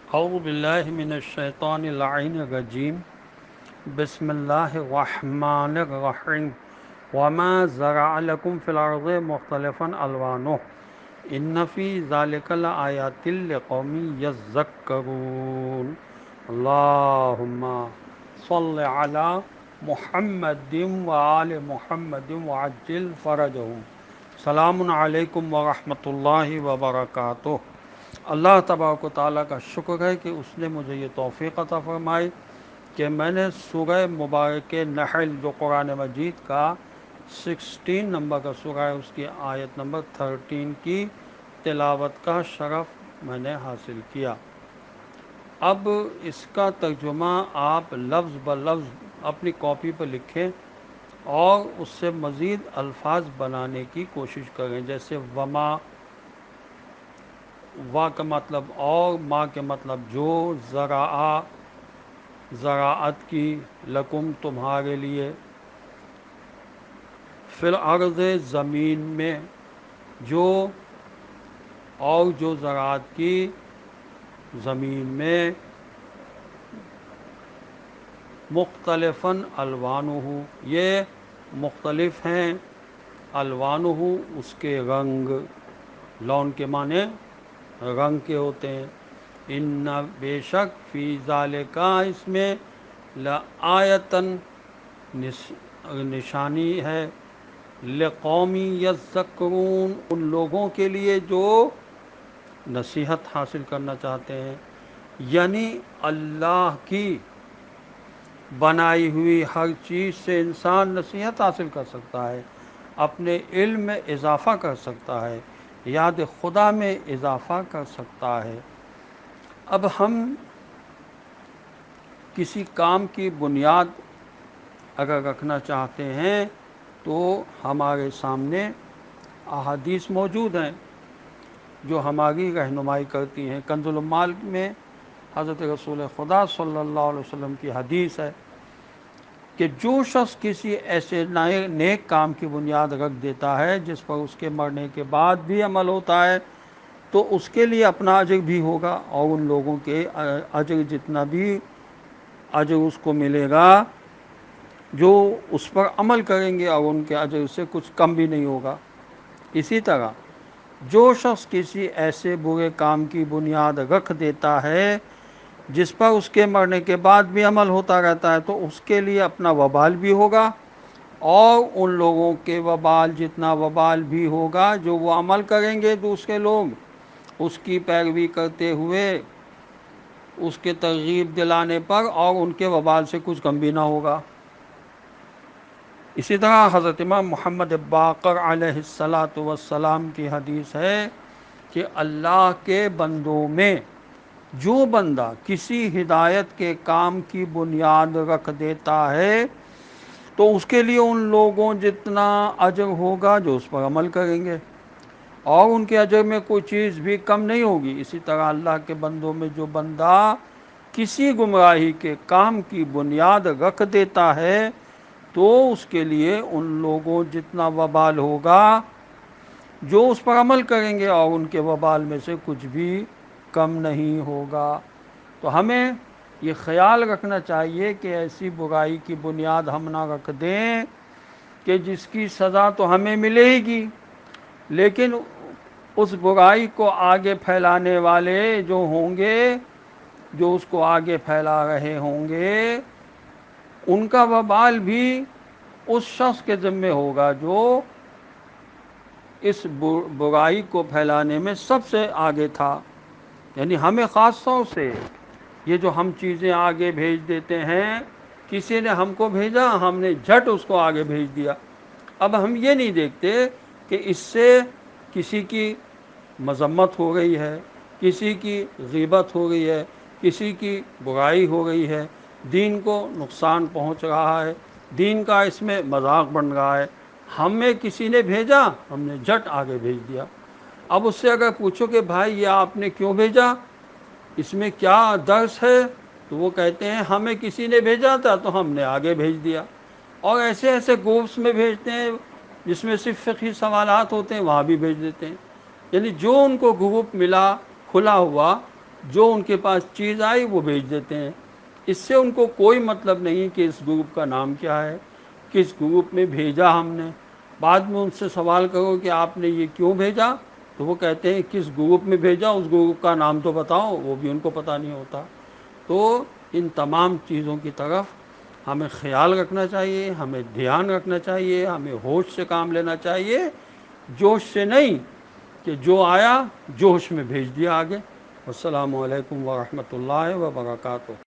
اعوذ باللہ من الشیطان اللعین الرجیم بسم اللہ الرحمن الرحیم وما زرع لكم في الارض مختلفا الوانه ان فی ذلک لآیات لقوم یذکرون اللہم صل علی محمد وآل محمد وعجل فرجهم سلام علیکم ورحمۃ اللہ وبرکاتہ۔ اللہ تبارک و تعالیٰ کا شکر ہے کہ اس نے مجھے یہ توفیق عطا فرمائی کہ میں نے سورہ مبارک نحل جو قرآن مجید کا 16 نمبر کا سورہ ہے، اس کی آیت نمبر 13 کی تلاوت کا شرف میں نے حاصل کیا۔ اب اس کا ترجمہ آپ لفظ بلفظ اپنی کاپی پر لکھیں اور اس سے مزید الفاظ بنانے کی کوشش کریں، جیسے وما، وا کا مطلب اور، ما کے مطلب جو، زراعہ زراعت کی، لکم تمہارے لیے، فی الارض زمین میں، جو اور جو زراعت کی زمین میں، مختلفاً الوانہ یہ مختلف ہیں، الوانہ اس کے رنگ، لون کے معنی رنگ کے ہوتے ہیں، ان بے شک فی ذالک اس میں لآیتن نشانی ہے، لقومی یذکرون ان لوگوں کے لیے جو نصیحت حاصل کرنا چاہتے ہیں، یعنی اللہ کی بنائی ہوئی ہر چیز سے انسان نصیحت حاصل کر سکتا ہے، اپنے علم میں اضافہ کر سکتا ہے، یاد خدا میں اضافہ کر سکتا ہے۔ اب ہم کسی کام کی بنیاد اگر رکھنا چاہتے ہیں تو ہمارے سامنے احادیث موجود ہیں جو ہماری رہنمائی کرتی ہیں۔ کنز العمال میں حضرت رسول خدا صلی اللہ علیہ وسلم کی حدیث ہے کہ جو شخص کسی ایسے نیک کام کی بنیاد رکھ دیتا ہے جس پر اس کے مرنے کے بعد بھی عمل ہوتا ہے تو اس کے لیے اپنا اجر بھی ہوگا اور ان لوگوں کے اجر جتنا بھی اجر اس کو ملے گا جو اس پر عمل کریں گے، اور ان کے اجر سے کچھ کم بھی نہیں ہوگا۔ اسی طرح جو شخص کسی ایسے برے کام کی بنیاد رکھ دیتا ہے جس پر اس کے مرنے کے بعد بھی عمل ہوتا رہتا ہے تو اس کے لیے اپنا وبال بھی ہوگا اور ان لوگوں کے وبال جتنا وبال بھی ہوگا جو وہ عمل کریں گے دوسرے لوگ اس کی پیروی کرتے ہوئے، اس کے ترغیب دلانے پر، اور ان کے وبال سے کچھ کم بھی نہ ہوگا۔ اسی طرح حضرت امام محمد باقر علیہ السلام کی حدیث ہے کہ اللہ کے بندوں میں جو بندہ کسی ہدایت کے کام کی بنیاد رکھ دیتا ہے تو اس کے لیے ان لوگوں جتنا اجر ہوگا جو اس پر عمل کریں گے، اور ان کے اجر میں کوئی چیز بھی کم نہیں ہوگی۔ اسی طرح اللہ کے بندوں میں جو بندہ کسی گمراہی کے کام کی بنیاد رکھ دیتا ہے تو اس کے لیے ان لوگوں جتنا وبال ہوگا جو اس پر عمل کریں گے، اور ان کے وبال میں سے کچھ بھی کم نہیں ہوگا۔ تو ہمیں یہ خیال رکھنا چاہیے کہ ایسی برائی کی بنیاد ہم نہ رکھ دیں کہ جس کی سزا تو ہمیں ملے گی، لیکن اس برائی کو آگے پھیلانے والے جو ہوں گے، جو اس کو آگے پھیلا رہے ہوں گے، ان کا وبال بھی اس شخص کے ذمہ ہوگا جو اس برائی کو پھیلانے میں سب سے آگے تھا۔ یعنی ہمیں خاص طور سے یہ جو ہم چیزیں آگے بھیج دیتے ہیں، کسی نے ہم کو بھیجا، ہم نے جھٹ اس کو آگے بھیج دیا۔ اب ہم یہ نہیں دیکھتے کہ اس سے کسی کی مذمت ہو رہی ہے، کسی کی غیبت ہو رہی ہے، کسی کی برائی ہو رہی ہے، دین کو نقصان پہنچ رہا ہے، دین کا اس میں مذاق بن رہا ہے، ہمیں کسی نے بھیجا، ہم نے جھٹ آگے بھیج دیا۔ اب اس سے اگر پوچھو کہ بھائی یہ آپ نے کیوں بھیجا، اس میں کیا درس ہے، تو وہ کہتے ہیں ہمیں کسی نے بھیجا تھا تو ہم نے آگے بھیج دیا۔ اور ایسے ایسے گروپس میں بھیجتے ہیں جس میں صرف فقہی سوالات ہوتے ہیں، وہاں بھی بھیج دیتے ہیں۔ یعنی جو ان کو گروپ ملا کھلا ہوا، جو ان کے پاس چیز آئی وہ بھیج دیتے ہیں. اس سے ان کو کوئی مطلب نہیں کہ اس گروپ کا نام کیا ہے، کس گروپ میں بھیجا ہم نے. بعد میں ان سے سوال کرو کہ آپ نے یہ کیوں بھیجا، تو وہ کہتے ہیں کس گروپ میں بھیجا، اس گروپ کا نام تو بتاؤ، وہ بھی ان کو پتہ نہیں ہوتا. تو ان تمام چیزوں کی طرف ہمیں خیال رکھنا چاہیے، ہمیں دھیان رکھنا چاہیے، ہمیں ہوش سے کام لینا چاہیے، جوش سے نہیں کہ جو آیا جوش میں بھیج دیا آگے. السلام علیکم ورحمۃ اللہ وبرکاتہ.